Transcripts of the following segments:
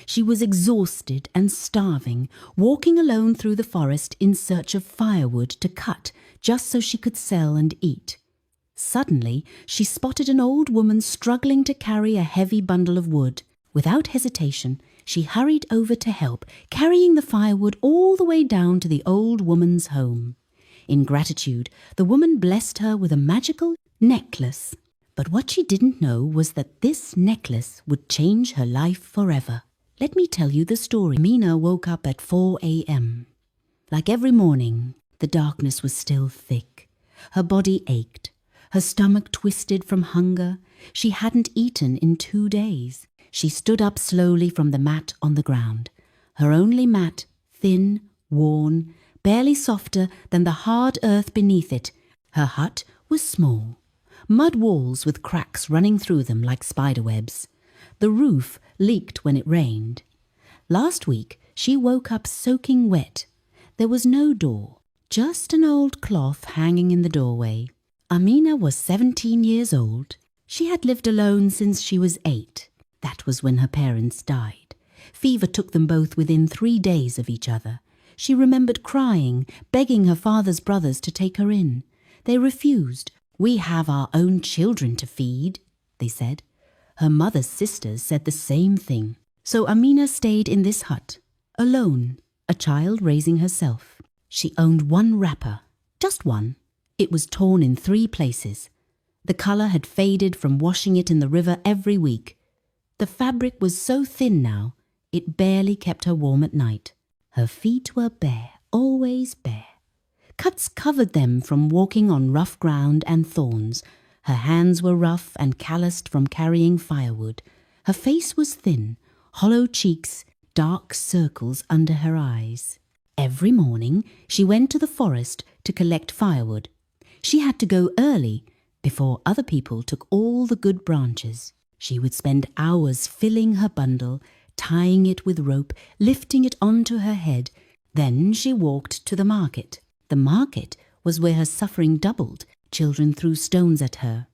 She was exhausted and starving, walking alone through the forest in search of firewood to cut just so she could sell and eat. Suddenly, she spotted an old woman struggling to carry a heavy bundle of wood. Without hesitation, she hurried over to help, carrying the firewood all the way down to the old woman's home. In gratitude, the woman blessed her with a magical necklace. But what she didn't know was that this necklace would change her life forever. Let me tell you the story. Amina woke up at 4 a.m. Like every morning, the darkness was still thick. Her body ached. Her stomach twisted from hunger. She hadn't eaten in 2 days. She stood up slowly from the mat on the ground. Her only mat, thin, worn, barely softer than the hard earth beneath it. Her hut was small. Mud walls with cracks running through them like spiderwebs. The roof leaked when it rained. Last week, she woke up soaking wet. There was no door, just an old cloth hanging in the doorway. Amina was 17 years old. She had lived alone since she was 8. That was when her parents died. Fever took them both within 3 days of each other. She remembered crying, begging her father's brothers to take her in. They refused. "We have our own children to feed," they said. Her mother's sisters said the same thing. So Amina stayed in this hut, alone, a child raising herself. She owned one wrapper, just one. It was torn in 3 places. The colour had faded from washing it in the river every week. The fabric was so thin now, it barely kept her warm at night. Her feet were bare, always bare. Cuts covered them from walking on rough ground and thorns. Her hands were rough and calloused from carrying firewood. Her face was thin, hollow cheeks, dark circles under her eyes. Every morning she went to the forest to collect firewood. She had to go early, before other people took all the good branches. She would spend hours filling her bundle, tying it with rope, lifting it onto her head. Then she walked to the market. The market was where her suffering doubled. Children threw stones at her.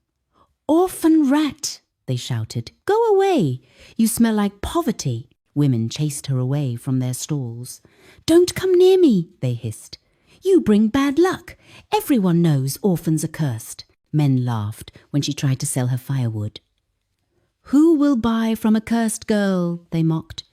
"Orphan rat!" they shouted. "Go away! You smell like poverty!" Women chased her away from their stalls. "Don't come near me!" they hissed. "You bring bad luck. Everyone knows orphans are cursed." Men laughed when she tried to sell her firewood. "Who will buy from a cursed girl?" they mocked.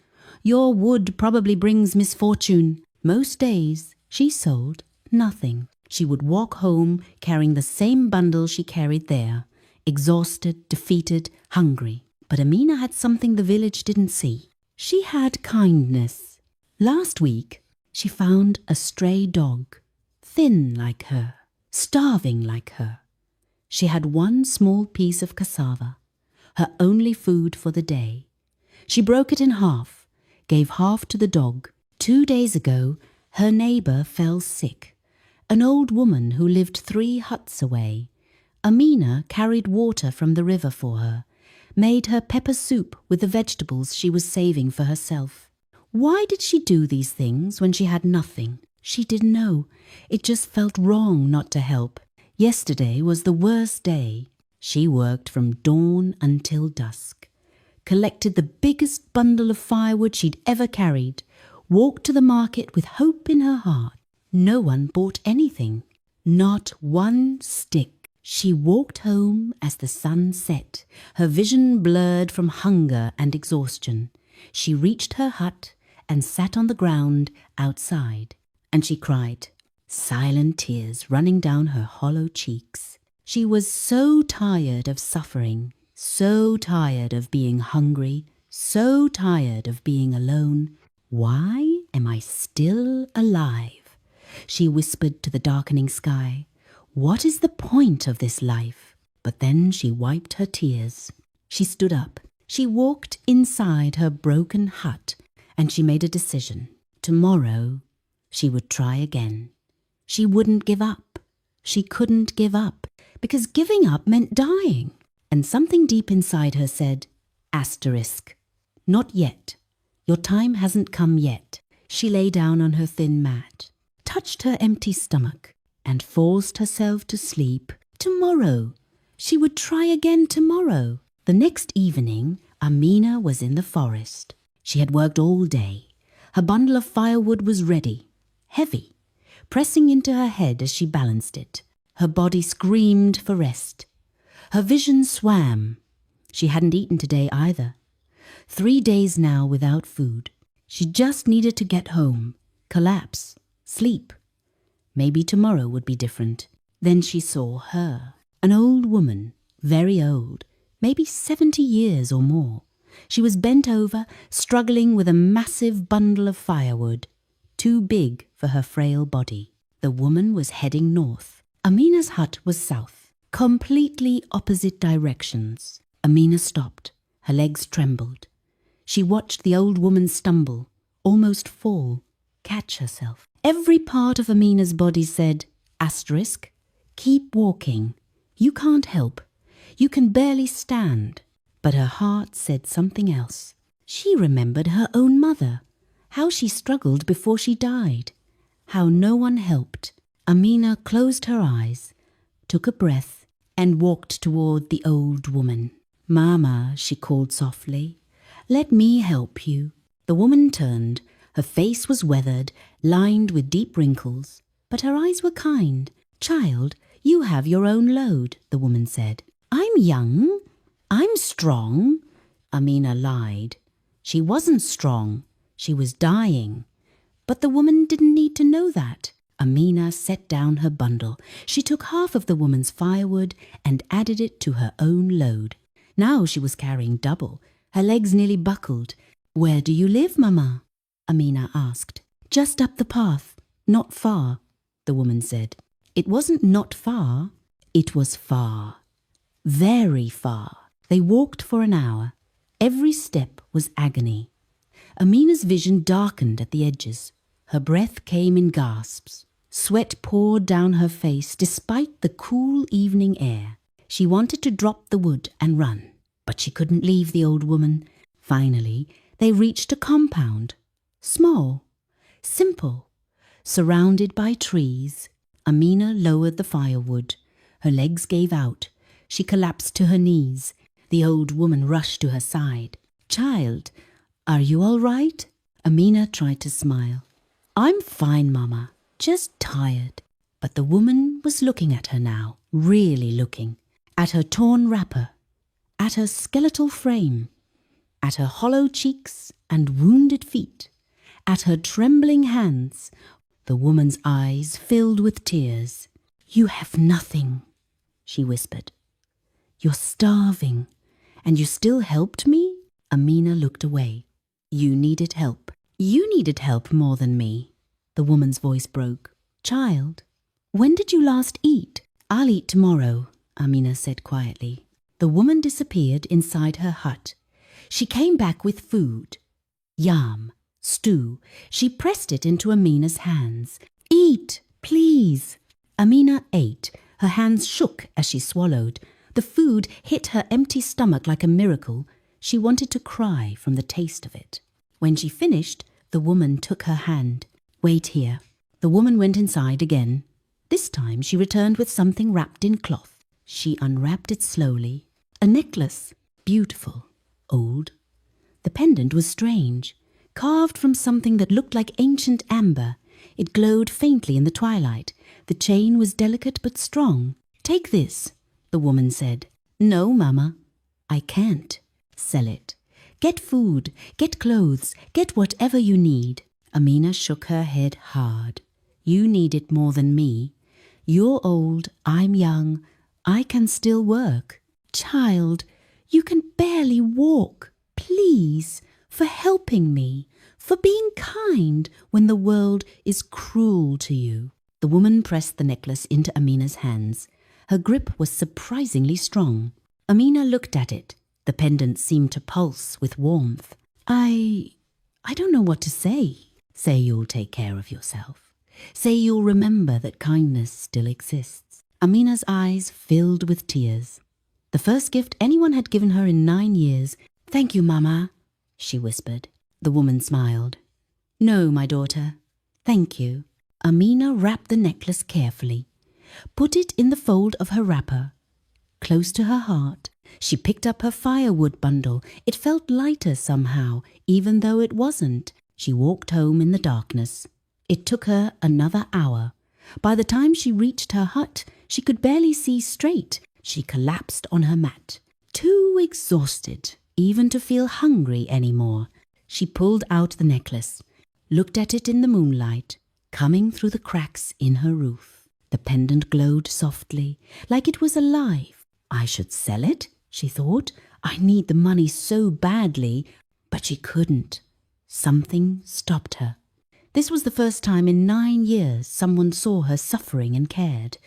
"Your wood probably brings misfortune." Most days she sold nothing. She would walk home carrying the same bundle she carried there, exhausted, defeated, hungry. But Amina had something the village didn't see. She had kindness. Last week, she found a stray dog, thin like her, starving like her. She had one small piece of cassava, her only food for the day. She broke it in half, gave half to the dog. 2 days ago, her neighbour fell sick. An old woman who lived 3 huts away. Amina carried water from the river for her, made her pepper soup with the vegetables she was saving for herself. Why did she do these things when she had nothing? She didn't know. It just felt wrong not to help. Yesterday was the worst day. She worked from dawn until dusk, collected the biggest bundle of firewood she'd ever carried, walked to the market with hope in her heart. No one bought anything, not one stick. She walked home as the sun set, her vision blurred from hunger and exhaustion. She reached her hut and sat on the ground outside, and she cried, silent tears running down her hollow cheeks. She was so tired of suffering, so tired of being hungry, so tired of being alone. "Why am I still alive?" she whispered to the darkening sky. "What is the point of this life?" But then she wiped her tears. She stood up. She walked inside her broken hut, and she made a decision. Tomorrow, she would try again. She wouldn't give up. She couldn't give up, because giving up meant dying. And something deep inside her said, asterisk, not yet. Your time hasn't come yet. She lay down on her thin mat, touched her empty stomach, and forced herself to sleep. Tomorrow. She would try again tomorrow. The next evening, Amina was in the forest. She had worked all day. Her bundle of firewood was ready, heavy, pressing into her head as she balanced it. Her body screamed for rest. Her vision swam. She hadn't eaten today either. 3 days now without food. She just needed to get home, collapse, sleep. Maybe tomorrow would be different. Then she saw her, an old woman, very old, maybe 70 years or more. She was bent over, struggling with a massive bundle of firewood, too big for her frail body. The woman was heading north. Amina's hut was south, completely opposite directions. Amina stopped. Her legs trembled. She watched the old woman stumble, almost fall, catch herself. Every part of Amina's body said, asterisk, keep walking. You can't help. You can barely stand. But her heart said something else. She remembered her own mother, how she struggled before she died, how no one helped. Amina closed her eyes, took a breath, and walked toward the old woman. Mama, she called softly, let me help you. The woman turned. Her face was weathered, lined with deep wrinkles, but her eyes were kind. Child, you have your own load, the woman said. I'm young. I'm strong. Amina lied. She wasn't strong. She was dying. But the woman didn't need to know that. Amina set down her bundle. She took half of the woman's firewood and added it to her own load. Now she was carrying double. Her legs nearly buckled. Where do you live, Mama? Amina asked. Just up the path. Not far, the woman said. It wasn't not far. It was far. Very far. They walked for an hour. Every step was agony. Amina's vision darkened at the edges. Her breath came in gasps. Sweat poured down her face despite the cool evening air. She wanted to drop the wood and run, but she couldn't leave the old woman. Finally, they reached a compound. Small, simple, surrounded by trees. Amina lowered the firewood. Her legs gave out. She collapsed to her knees. The old woman rushed to her side. Child, are you all right? Amina tried to smile. I'm fine, Mama. Just tired. But the woman was looking at her now, really looking. At her torn wrapper, at her skeletal frame, at her hollow cheeks and wounded feet, at her trembling hands. The woman's eyes filled with tears. You have nothing, she whispered. You're starving, and you still helped me? Amina looked away. You needed help. You needed help more than me. The woman's voice broke. Child, when did you last eat? I'll eat tomorrow, Amina said quietly. The woman disappeared inside her hut. She came back with food. Yam, stew. She pressed it into Amina's hands. Eat, please. Amina ate. Her hands shook as she swallowed. The food hit her empty stomach like a miracle. She wanted to cry from the taste of it. When she finished, the woman took her hand. Wait here. The woman went inside again. This time she returned with something wrapped in cloth. She unwrapped it slowly. A necklace. Beautiful. Old. The pendant was strange. Carved from something that looked like ancient amber. It glowed faintly in the twilight. The chain was delicate but strong. Take this, the woman said. No, Mama. I can't. Sell it. Get food. Get clothes. Get whatever you need. Amina shook her head hard. You need it more than me. You're old. I'm young. I can still work. Child, you can barely walk. Please, for helping me, for being kind when the world is cruel to you. The woman pressed the necklace into Amina's hands. Her grip was surprisingly strong. Amina looked at it. The pendant seemed to pulse with warmth. I don't know what to say. Say you'll take care of yourself. Say you'll remember that kindness still exists. Amina's eyes filled with tears. The first gift anyone had given her in 9 years. Thank you, Mama, she whispered. The woman smiled. No, my daughter. Thank you. Amina wrapped the necklace carefully, put it in the fold of her wrapper, close to her heart. She picked up her firewood bundle. It felt lighter somehow, even though it wasn't. She walked home in the darkness. It took her another hour. By the time she reached her hut, she could barely see straight. She collapsed on her mat, too exhausted even to feel hungry anymore. She pulled out the necklace, looked at it in the moonlight, coming through the cracks in her roof. The pendant glowed softly, like it was alive. I should sell it, she thought. I need the money so badly, but she couldn't. Something stopped her. This was the first time in 9 years someone saw her suffering and cared.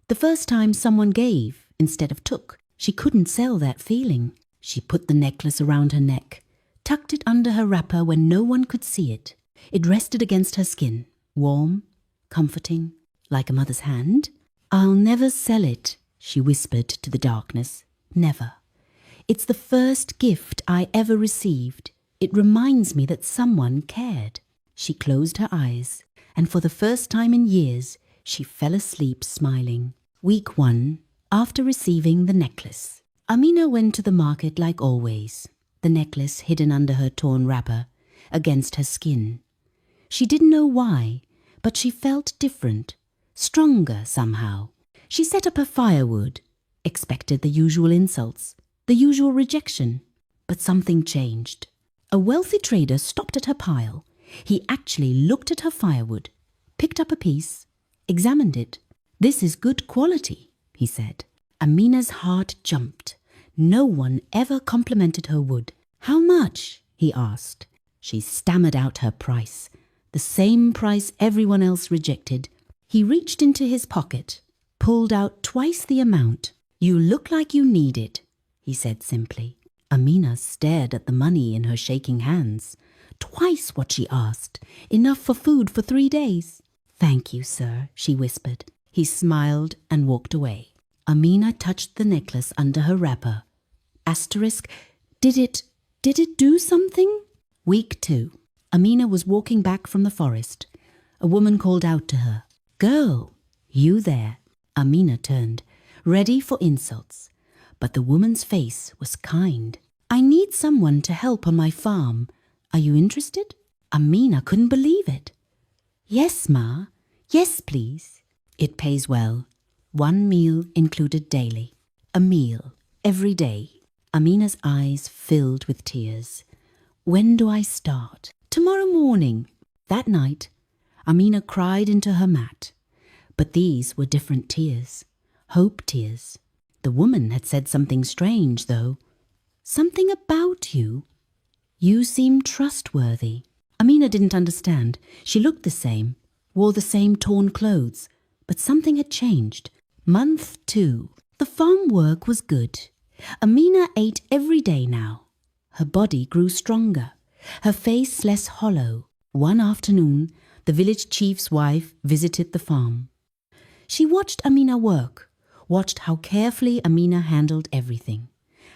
The first time someone gave instead of took. She couldn't sell that feeling. She put the necklace around her neck, tucked it under her wrapper where no one could see it. It rested against her skin, warm, comforting, like a mother's hand. "I'll never sell it," she whispered to the darkness. "Never. It's the first gift I ever received. It reminds me that someone cared." She closed her eyes, and for the first time in years, she fell asleep smiling. Week 1, after receiving the necklace. Amina went to the market like always, the necklace hidden under her torn wrapper, against her skin. She didn't know why, but she felt different, stronger somehow. She set up her firewood, expected the usual insults, the usual rejection, but something changed. A wealthy trader stopped at her pile. He actually looked at her firewood, picked up a piece, examined it. "This is good quality," he said. Amina's heart jumped. No one ever complimented her wood. "How much?" he asked. She stammered out her price, the same price everyone else rejected. He reached into his pocket, pulled out twice the amount. "You look like you need it," he said simply. Amina stared at the money in her shaking hands. Twice what she asked, enough for food for 3 days. "Thank you, sir," she whispered. He smiled and walked away. Amina touched the necklace under her wrapper. Asterisk, did it do something? Week 2. Amina was walking back from the forest. A woman called out to her. "Girl, you there?" Amina turned, ready for insults. But the woman's face was kind. "I need someone to help on my farm. Are you interested?" Amina couldn't believe it. "Yes, Ma. Yes, please. It pays well. 1 meal included daily. A meal every day." Amina's eyes filled with tears. "When do I start?" "Tomorrow morning." That night, Amina cried into her mat. But these were different tears. Hope tears. The woman had said something strange, though. "Something about you. You seem trustworthy." Amina didn't understand. She looked the same, wore the same torn clothes, but something had changed. Month 2. The farm work was good. Amina ate every day now. Her body grew stronger, her face less hollow. One afternoon, the village chief's wife visited the farm. She watched Amina work, watched how carefully Amina handled everything,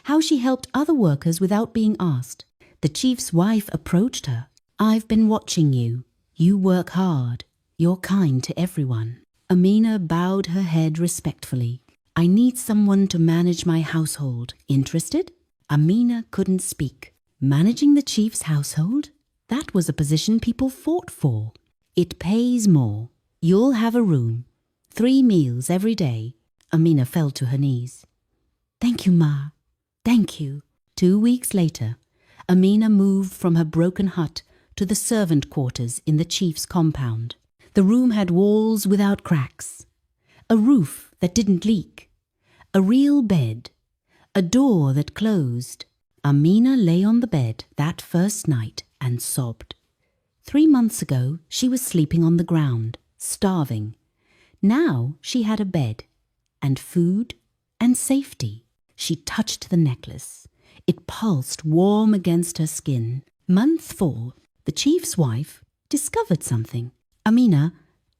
how she helped other workers without being asked. The chief's wife approached her. "I've been watching you. You work hard. You're kind to everyone." Amina bowed her head respectfully. "I need someone to manage my household. Interested?" Amina couldn't speak. Managing the chief's household? That was a position people fought for. "It pays more. You'll have a room. 3 meals every day." Amina fell to her knees. "Thank you, Ma. Thank you." 2 weeks later, Amina moved from her broken hut to the servant quarters in the chief's compound. The room had walls without cracks, a roof that didn't leak, a real bed, a door that closed. Amina lay on the bed that first night and sobbed. 3 months ago, she was sleeping on the ground, starving. Now she had a bed and food and safety. She touched the necklace. It pulsed warm against her skin. Month 4, the chief's wife discovered something. "Amina,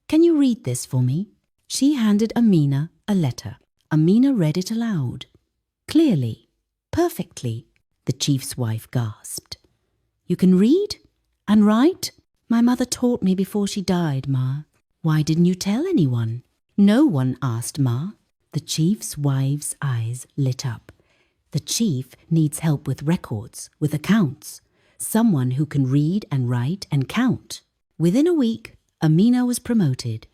can you read this for me?" She handed Amina a letter. Amina read it aloud. Clearly, perfectly, the chief's wife gasped. "You can read and write?" "My mother taught me before she died, Ma." "Why didn't you tell anyone?" "No one asked, Ma." The chief's wife's eyes lit up. The chief needs help with records, with accounts. Someone who can read and write and count. Within a week, Amina was promoted.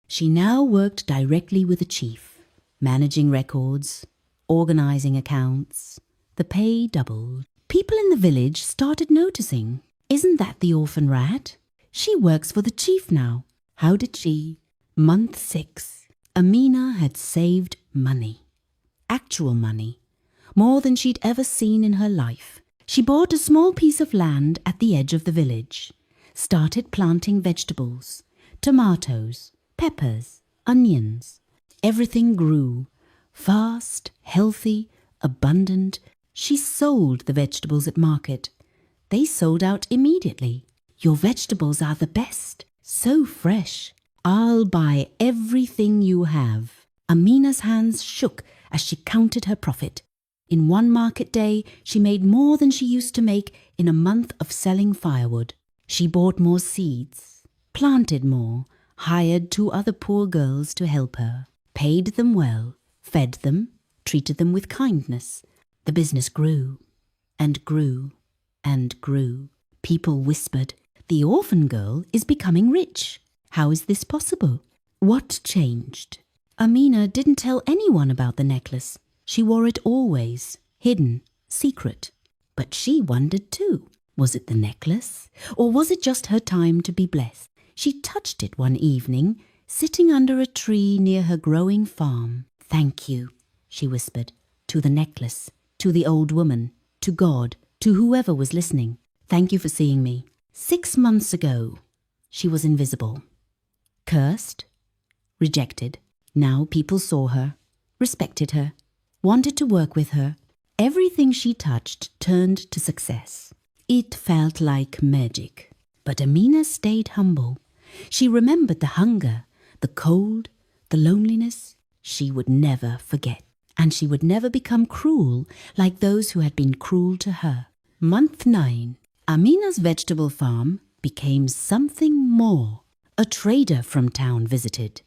She now worked directly with the chief, managing records, organizing accounts. The pay doubled. People in the village started noticing. Isn't that the orphan rat? She works for the chief now. How did she? Month 6. Amina had saved money. Actual money. More than she'd ever seen in her life. She bought a small piece of land at the edge of the village. Started planting vegetables. Tomatoes, peppers, onions. Everything grew. Fast, healthy, abundant. She sold the vegetables at market. They sold out immediately. Your vegetables are the best. So fresh. I'll buy everything you have. Amina's hands shook as she counted her profit. In one market day, she made more than she used to make in a month of selling firewood. She bought more seeds, planted more, hired 2 other poor girls to help her, paid them well, fed them, treated them with kindness. The business grew and grew and grew. People whispered, "The orphan girl is becoming rich. How is this possible?" What changed? Amina didn't tell anyone about the necklace. She wore it always, hidden, secret. But she wondered too. Was it the necklace? Or was it just her time to be blessed? She touched it one evening, sitting under a tree near her growing farm. "Thank you," she whispered, to the necklace, to the old woman, to God, to whoever was listening. "Thank you for seeing me. 6 months ago, she was invisible. Cursed, rejected. Now people saw her, respected her, wanted to work with her. Everything she touched turned to success. It felt like magic. But Amina stayed humble. She remembered the hunger, the cold, the loneliness. She would never forget. And she would never become cruel like those who had been cruel to her. Month 9. Amina's vegetable farm became something more. A trader from town visited.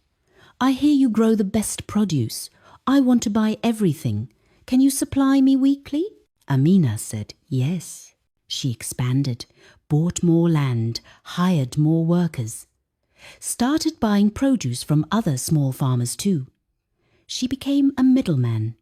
"I hear you grow the best produce. I want to buy everything. Can you supply me weekly?" Amina said yes. She expanded, bought more land, hired more workers. Started buying produce from other small farmers too. She became a middleman,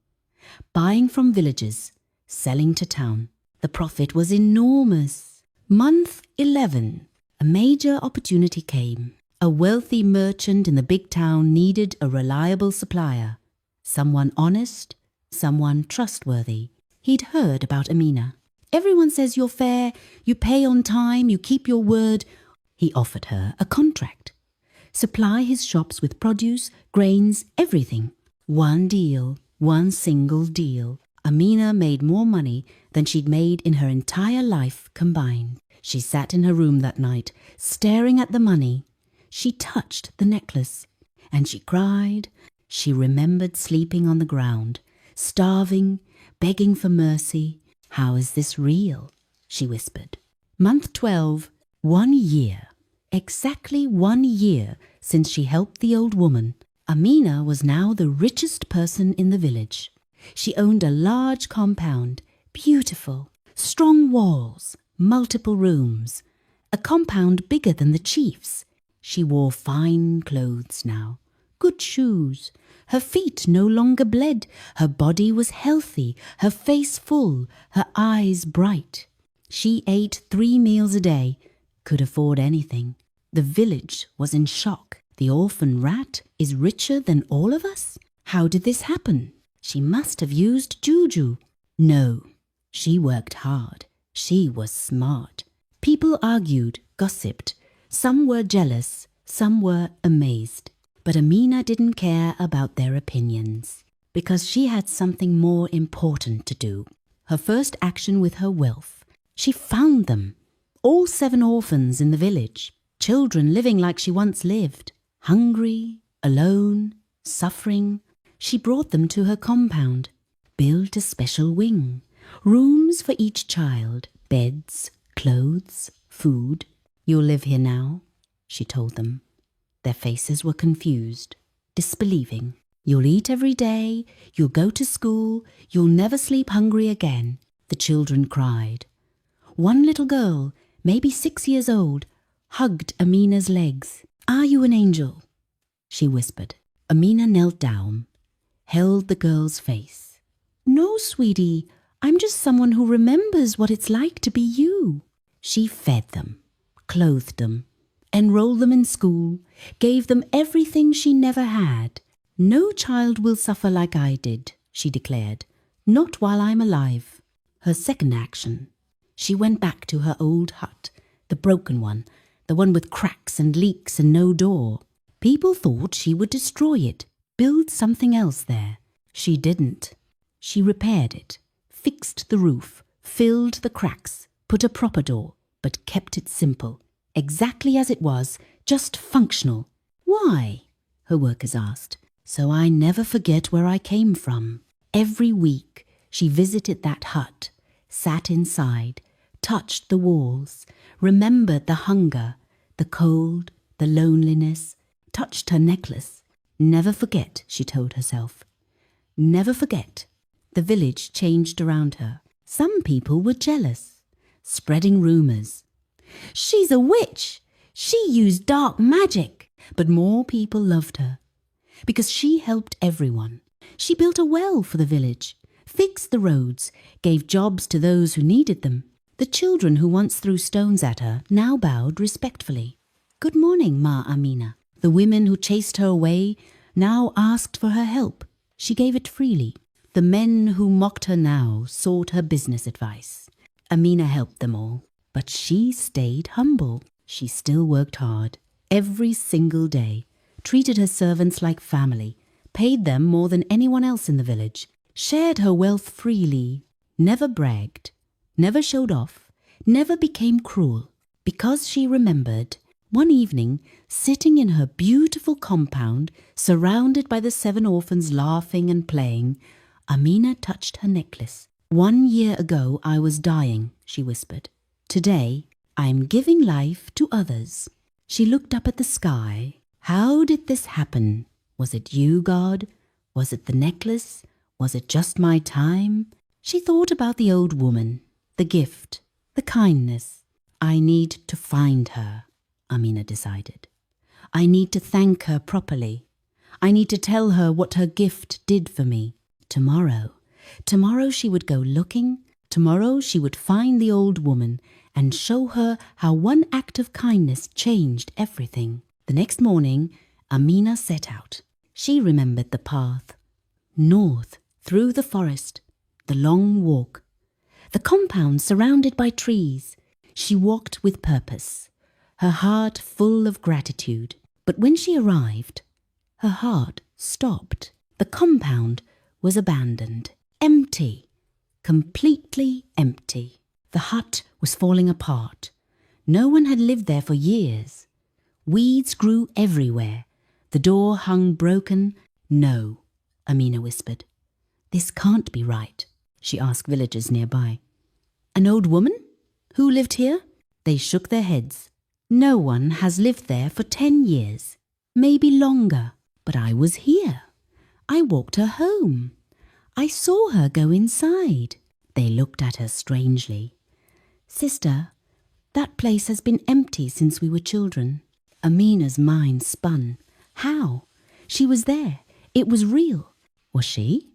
buying from villages, selling to town. The profit was enormous. Month 11. A major opportunity came. A wealthy merchant in the big town needed a reliable supplier. Someone honest, someone trustworthy. He'd heard about Amina. "Everyone says you're fair, you pay on time, you keep your word." He offered her a contract. Supply his shops with produce, grains, everything. One deal, one single deal. Amina made more money than she'd made in her entire life combined. She sat in her room that night, staring at the money. She touched the necklace, and she cried. She remembered sleeping on the ground, starving, begging for mercy. "How is this real?" she whispered. Month 12. 1 year. Exactly 1 year since she helped the old woman. Amina was now the richest person in the village. She owned a large compound, beautiful, strong walls, multiple rooms, a compound bigger than the chief's. She wore fine clothes now, good shoes. Her feet no longer bled. Her body was healthy, her face full, her eyes bright. She ate 3 meals a day, could afford anything. The village was in shock. The orphan rat is richer than all of us? How did this happen? She must have used juju. No, she worked hard. She was smart. People argued, gossiped. Some were jealous, some were amazed. But Amina didn't care about their opinions, because she had something more important to do. Her first action with her wealth. She found them. All 7 orphans in the village. Children living like she once lived. Hungry, alone, suffering. She brought them to her compound. built a special wing. Rooms for each child, beds, clothes, food. You'll live here now, she told them. Their faces were confused, disbelieving. You'll eat every day, you'll go to school, you'll never sleep hungry again, the children cried. One little girl, maybe 6 years old, hugged Amina's legs. Are you an angel? She whispered. Amina knelt down, held the girl's face. No, sweetie, I'm just someone who remembers what it's like to be you. She fed them, clothed them, enrolled them in school, gave them everything she never had. No child will suffer like I did, she declared, not while I'm alive. Her second action. She went back to her old hut, the broken one, the one with cracks and leaks and no door. People thought she would destroy it, build something else there. She didn't. She repaired it, fixed the roof, filled the cracks, put a proper door, but kept it simple, exactly as it was, just functional. Why? Her workers asked. So I never forget where I came from. Every week she visited that hut, sat inside, touched the walls, remembered the hunger, the cold, the loneliness, touched her necklace. Never forget, she told herself. Never forget. The village changed around her. Some people were jealous, spreading rumours. She's a witch. She used dark magic. But more people loved her because she helped everyone. She built a well for the village, fixed the roads, gave jobs to those who needed them. The children who once threw stones at her now bowed respectfully. Good morning, Ma Amina. The women who chased her away now asked for her help. She gave it freely. The men who mocked her now sought her business advice. Amina helped them all, but she stayed humble. She still worked hard, every single day, treated her servants like family, paid them more than anyone else in the village, shared her wealth freely, never bragged, never showed off, never became cruel, because she remembered. One evening, sitting in her beautiful compound, surrounded by the 7 orphans laughing and playing, Amina touched her necklace. 1 year ago I was dying, she whispered. Today I'm giving life to others. She looked up at the sky. How did this happen? Was it you, God? Was it the necklace? Was it just my time? She thought about the old woman, the gift, the kindness. I need to find her, Amina decided. I need to thank her properly. I need to tell her what her gift did for me. Tomorrow she would go looking. Tomorrow she would find the old woman and show her how one act of kindness changed everything. The next morning, Amina set out. She remembered the path. North, through the forest, the long walk. The compound surrounded by trees. She walked with purpose, her heart full of gratitude. But when she arrived, her heart stopped. The compound was abandoned, empty, completely empty. The hut was falling apart. No one had lived there for years. Weeds grew everywhere. The door hung broken. No, Amina whispered. This can't be right, she asked villagers nearby. An old woman? Who lived here? They shook their heads. No one has lived there for 10 years, maybe longer. But I was here. I walked her home. I saw her go inside. They looked at her strangely. Sister, that place has been empty since we were children. Amina's mind spun. How? She was there. It was real. Was she?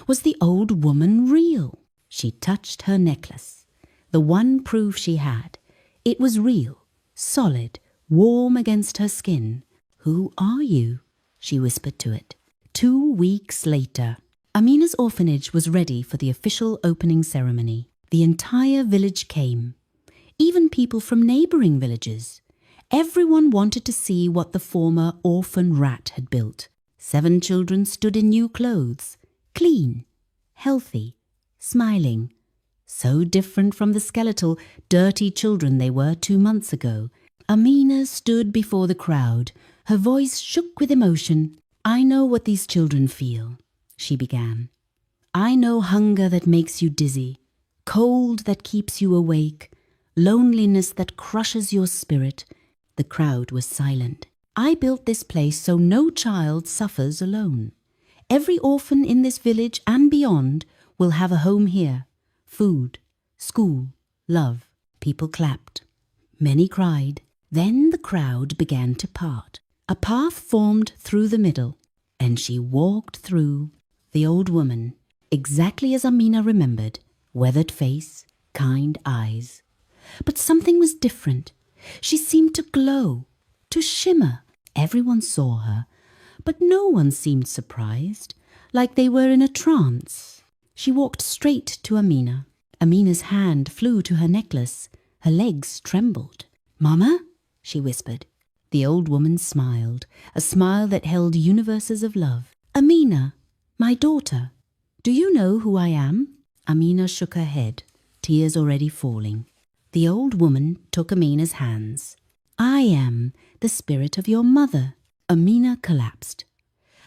Was the old woman real? She touched her necklace. The one proof she had. It was real, solid, warm against her skin. Who are you? She whispered to it. 2 weeks later, Amina's orphanage was ready for the official opening ceremony. The entire village came, even people from neighbouring villages. Everyone wanted to see what the former orphan rat had built. 7 children stood in new clothes, clean, healthy, smiling. So different from the skeletal, dirty children they were 2 months ago. Amina stood before the crowd. Her voice shook with emotion. I know what these children feel, she began. I know hunger that makes you dizzy, cold that keeps you awake, loneliness that crushes your spirit." The crowd was silent. "I built this place so no child suffers alone. Every orphan in this village and beyond will have a home here. Food, school, love." People clapped. Many cried. Then the crowd began to part. A path formed through the middle, and she walked through. The old woman, exactly as Amina remembered, weathered face, kind eyes. But something was different. She seemed to glow, to shimmer. Everyone saw her, but no one seemed surprised, like they were in a trance. She walked straight to Amina. Amina's hand flew to her necklace. Her legs trembled. "Mama?" she whispered. The old woman smiled, a smile that held universes of love. "Amina, my daughter, do you know who I am?" Amina shook her head, tears already falling. The old woman took Amina's hands. "I am the spirit of your mother." Amina collapsed.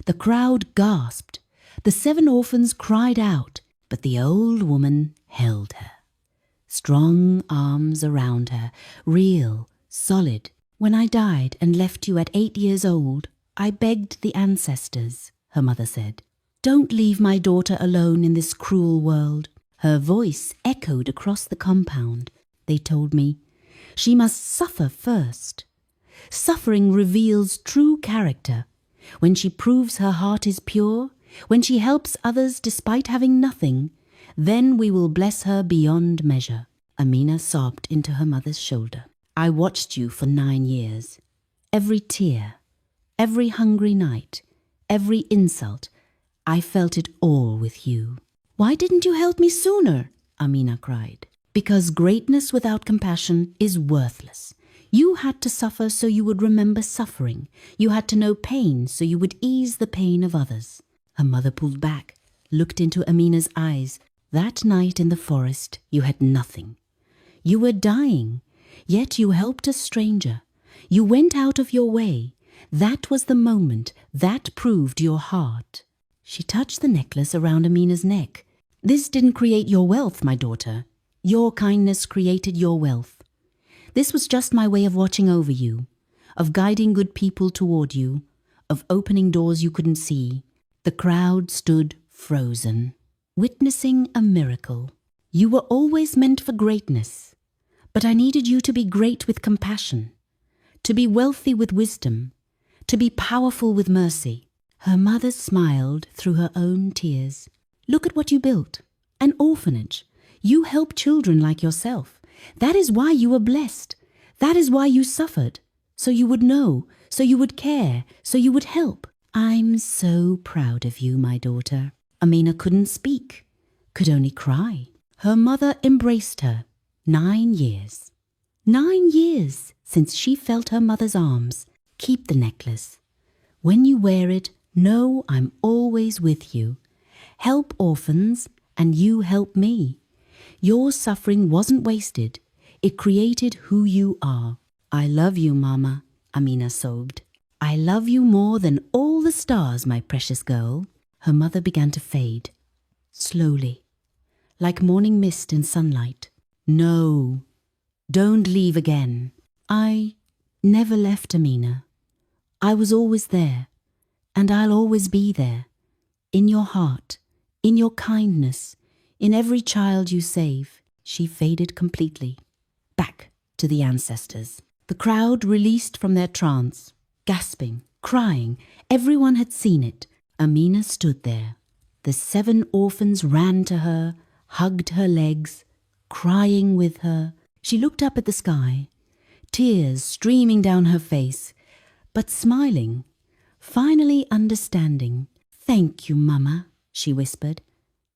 The crowd gasped. The 7 orphans cried out, but the old woman held her. Strong arms around her, real, solid. "When I died and left you at 8 years old, I begged the ancestors," her mother said. "Don't leave my daughter alone in this cruel world." Her voice echoed across the compound. They told me, "She must suffer first. Suffering reveals true character. When she proves her heart is pure, when she helps others despite having nothing, then we will bless her beyond measure." Amina sobbed into her mother's shoulder. "I watched you for 9 years. Every tear, every hungry night, every insult, I felt it all with you." "Why didn't you help me sooner?" Amina cried. "Because greatness without compassion is worthless. You had to suffer so you would remember suffering. You had to know pain so you would ease the pain of others." Her mother pulled back, looked into Amina's eyes. "That night in the forest, you had nothing. You were dying, yet you helped a stranger. You went out of your way. That was the moment. That proved your heart." She touched the necklace around Amina's neck. "This didn't create your wealth, my daughter. Your kindness created your wealth. This was just my way of watching over you, of guiding good people toward you, of opening doors you couldn't see." The crowd stood frozen, witnessing a miracle. "You were always meant for greatness, but I needed you to be great with compassion, to be wealthy with wisdom, to be powerful with mercy." Her mother smiled through her own tears. "Look at what you built, an orphanage. You help children like yourself. That is why you were blessed. That is why you suffered. So you would know, so you would care, so you would help." "I'm so proud of you, my daughter." Amina couldn't speak, could only cry. Her mother embraced her. 9 years. 9 years since she felt her mother's arms. "Keep the necklace. When you wear it, know I'm always with you. Help orphans, and you help me. Your suffering wasn't wasted. It created who you are." "I love you, Mama," Amina sobbed. "I love you more than all the stars, my precious girl." Her mother began to fade, slowly, like morning mist in sunlight. "No, don't leave again." "I never left, Amina. I was always there, and I'll always be there. In your heart, in your kindness, in every child you save." She faded completely, back to the ancestors. The crowd released from their trance, gasping, crying. Everyone had seen it. Amina stood there. The 7 orphans ran to her, hugged her legs, crying with her. She looked up at the sky, tears streaming down her face, but smiling, finally understanding. "Thank you, Mama," she whispered.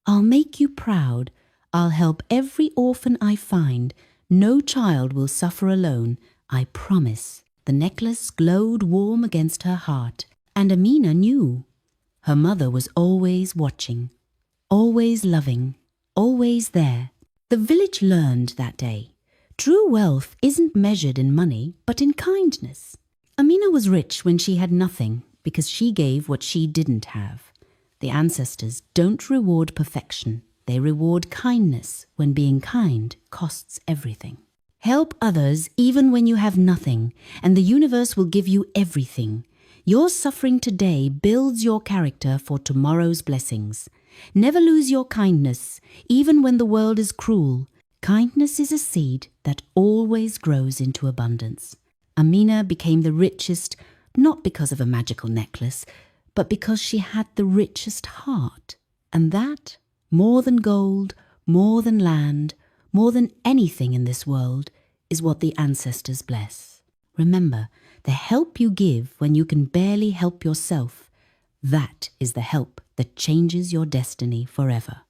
"I'll make you proud. I'll help every orphan I find. No child will suffer alone, I promise." The necklace glowed warm against her heart, and Amina knew. Her mother was always watching, always loving, always there. The village learned that day. True wealth isn't measured in money, but in kindness. Amina was rich when she had nothing, because she gave what she didn't have. The ancestors don't reward perfection. They reward kindness when being kind costs everything. Help others even when you have nothing, and the universe will give you everything. Your suffering today builds your character for tomorrow's blessings. Never lose your kindness, even when the world is cruel. Kindness is a seed that always grows into abundance. Amina became the richest, not because of a magical necklace, but because she had the richest heart. And that, more than gold, more than land, more than anything in this world, is what the ancestors bless. Remember, the help you give when you can barely help yourself, that is the help that changes your destiny forever.